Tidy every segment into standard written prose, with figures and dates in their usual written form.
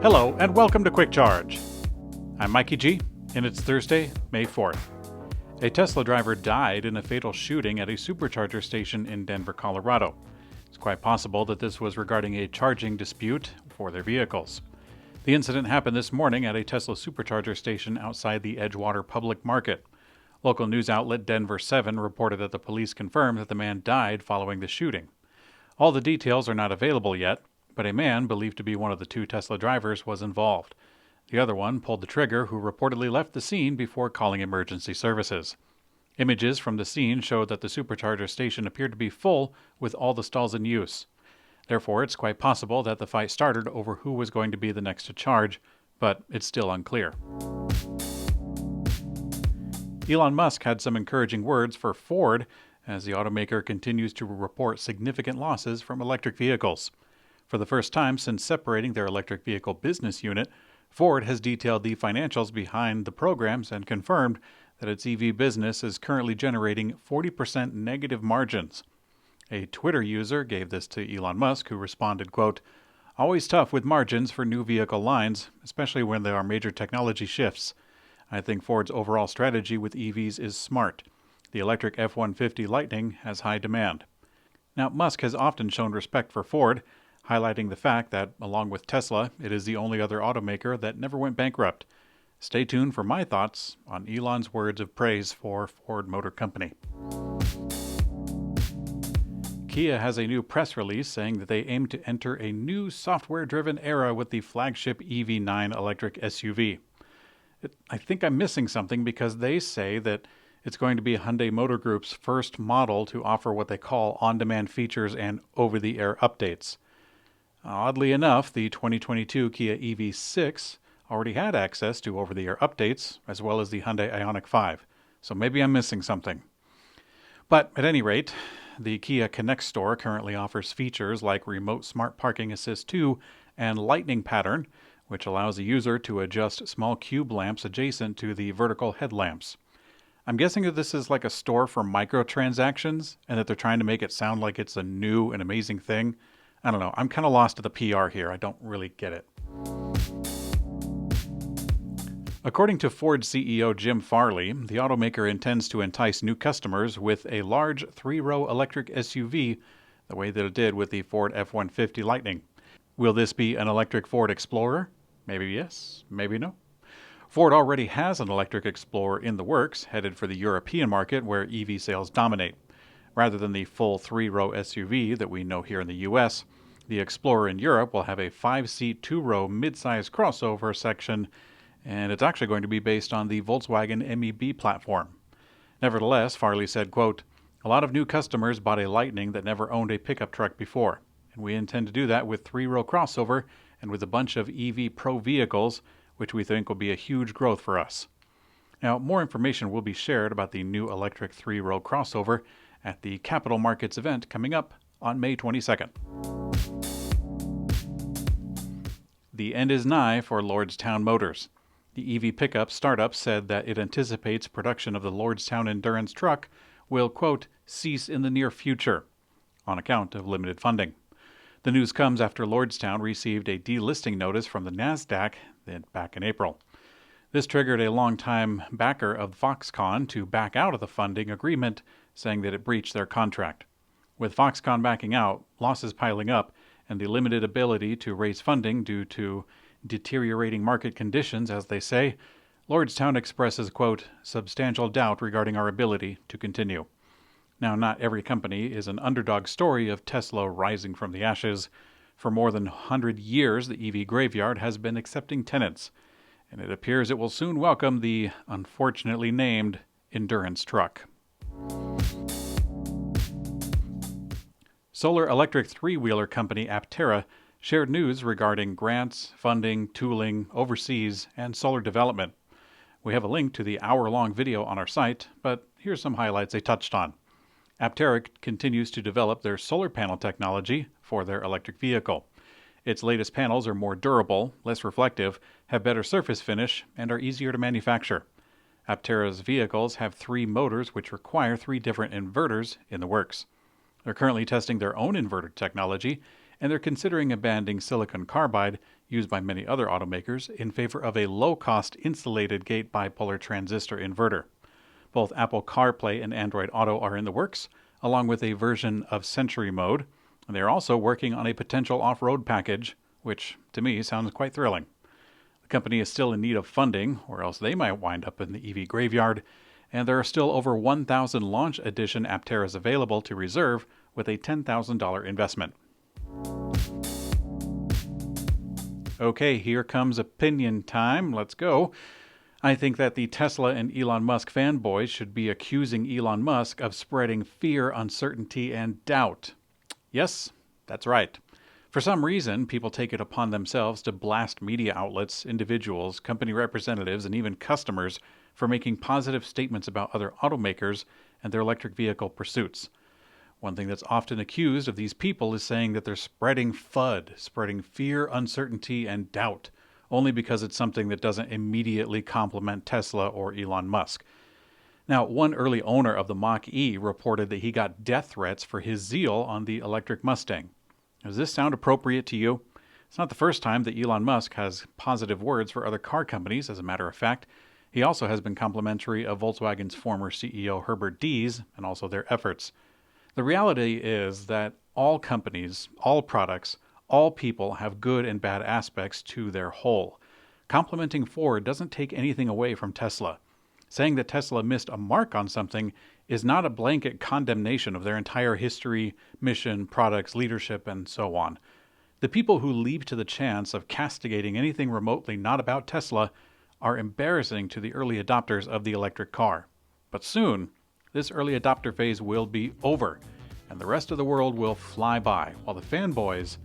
Hello, and welcome to Quick Charge. I'm Mikey G, and it's Thursday, May 4th. A Tesla driver died in a fatal shooting at a Supercharger station in Denver, Colorado. It's quite possible that this was regarding a charging dispute for their vehicles. The incident happened this morning at a Tesla Supercharger station outside the Edgewater Public Market. Local news outlet Denver 7 reported that the police confirmed that the man died following the shooting. All the details are not available yet, but a man believed to be one of the two Tesla drivers was involved. The other one pulled the trigger, who reportedly left the scene before calling emergency services. Images from the scene showed that the Supercharger station appeared to be full with all the stalls in use. Therefore, it's quite possible that the fight started over who was going to be the next to charge, but it's still unclear. Elon Musk had some encouraging words for Ford as the automaker continues to report significant losses from electric vehicles. For the first time since separating their electric vehicle business unit, Ford has detailed the financials behind the programs and confirmed that its EV business is currently generating 40% negative margins. A Twitter user gave this to Elon Musk, who responded, quote, "Always tough with margins for new vehicle lines, especially when there are major technology shifts. I think Ford's overall strategy with EVs is smart. The electric F-150 Lightning has high demand." Now, Musk has often shown respect for Ford, highlighting the fact that, along with Tesla, it is the only other automaker that never went bankrupt. Stay tuned for my thoughts on Elon's words of praise for Ford Motor Company. Kia has a new press release saying that they aim to enter a new software-driven era with the flagship EV9 electric SUV. I think I'm missing something because they say that it's going to be Hyundai Motor Group's first model to offer what they call on-demand features and over-the-air updates. Oddly enough, the 2022 Kia EV6 already had access to over-the-air updates, as well as the Hyundai Ioniq 5, so maybe I'm missing something. But at any rate, the Kia Connect store currently offers features like Remote Smart Parking Assist 2 and Lightning Pattern, which allows the user to adjust small cube lamps adjacent to the vertical headlamps. I'm guessing that this is like a store for microtransactions and that they're trying to make it sound like it's a new and amazing thing. I don't know. I'm kind of lost to the PR here. I don't really get it. According to Ford CEO Jim Farley, the automaker intends to entice new customers with a large three-row electric SUV, the way that it did with the Ford F-150 Lightning. Will this be an electric Ford Explorer? Maybe yes, maybe no. Ford already has an electric Explorer in the works, headed for the European market where EV sales dominate. Rather than the full three-row SUV that we know here in the U.S., the Explorer in Europe will have a 5-seat, 2-row mid-size crossover section, and it's actually going to be based on the Volkswagen MEB platform. Nevertheless, Farley said, quote, "A lot of new customers bought a Lightning that never owned a pickup truck before, and we intend to do that with 3-row crossover and with a bunch of EV Pro vehicles, which we think will be a huge growth for us." Now, more information will be shared about the new electric 3-row crossover at the Capital Markets event coming up on May 22nd. The end is nigh for Lordstown Motors. The EV pickup startup said that it anticipates production of the Lordstown Endurance truck will, quote, "cease in the near future," on account of limited funding. The news comes after Lordstown received a delisting notice from the NASDAQ back in April. This triggered a longtime backer of Foxconn to back out of the funding agreement, saying that it breached their contract. With Foxconn backing out, losses piling up, and the limited ability to raise funding due to deteriorating market conditions, as they say, Lordstown expresses, quote, "substantial doubt regarding our ability to continue." Now, not every company is an underdog story of Tesla rising from the ashes. For more than 100 years, the EV graveyard has been accepting tenants, and it appears it will soon welcome the unfortunately named Endurance truck. Solar electric three-wheeler company Aptera shared news regarding grants, funding, tooling, overseas, and solar development. We have a link to the hour-long video on our site, but here's some highlights they touched on. Aptera continues to develop their solar panel technology for their electric vehicle. Its latest panels are more durable, less reflective, have better surface finish, and are easier to manufacture. Aptera's vehicles have 3 motors which require 3 different inverters in the works. They're currently testing their own inverter technology and they're considering abandoning silicon carbide, used by many other automakers, in favor of a low-cost insulated gate bipolar transistor inverter. Both Apple CarPlay and Android Auto are in the works, along with a version of Sentry Mode. And they're also working on a potential off-road package, which to me sounds quite thrilling. The company is still in need of funding, or else they might wind up in the EV graveyard, and there are still over 1,000 launch edition Apteras available to reserve with a $10,000 investment. Okay, here comes opinion time. Let's go. I think that the Tesla and Elon Musk fanboys should be accusing Elon Musk of spreading fear, uncertainty, and doubt. Yes, that's right. For some reason, people take it upon themselves to blast media outlets, individuals, company representatives, and even customers for making positive statements about other automakers and their electric vehicle pursuits. One thing that's often accused of these people is saying that they're spreading FUD, spreading fear, uncertainty, and doubt, only because it's something that doesn't immediately complement Tesla or Elon Musk. Now, one early owner of the Mach-E reported that he got death threats for his zeal on the electric Mustang. Does this sound appropriate to you? It's not the first time that Elon Musk has positive words for other car companies, as a matter of fact. He also has been complimentary of Volkswagen's former CEO Herbert Diess and also their efforts. The reality is that all companies, all products, all people have good and bad aspects to their whole. Complimenting Ford doesn't take anything away from Tesla. Saying that Tesla missed a mark on something is not a blanket condemnation of their entire history, mission, products, leadership, and so on. The people who leap to the chance of castigating anything remotely not about Tesla are embarrassing to the early adopters of the electric car. But soon, this early adopter phase will be over, and the rest of the world will fly by, while the fanboys,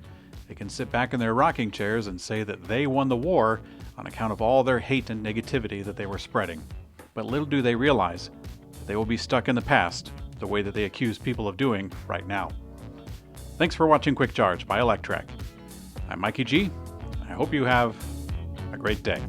they can sit back in their rocking chairs and say that they won the war on account of all their hate and negativity that they were spreading. But little do they realize that they will be stuck in the past, the way that they accuse people of doing right now. Thanks for watching Quick Charge by Electrek. I'm Mikey G. I hope you have a great day.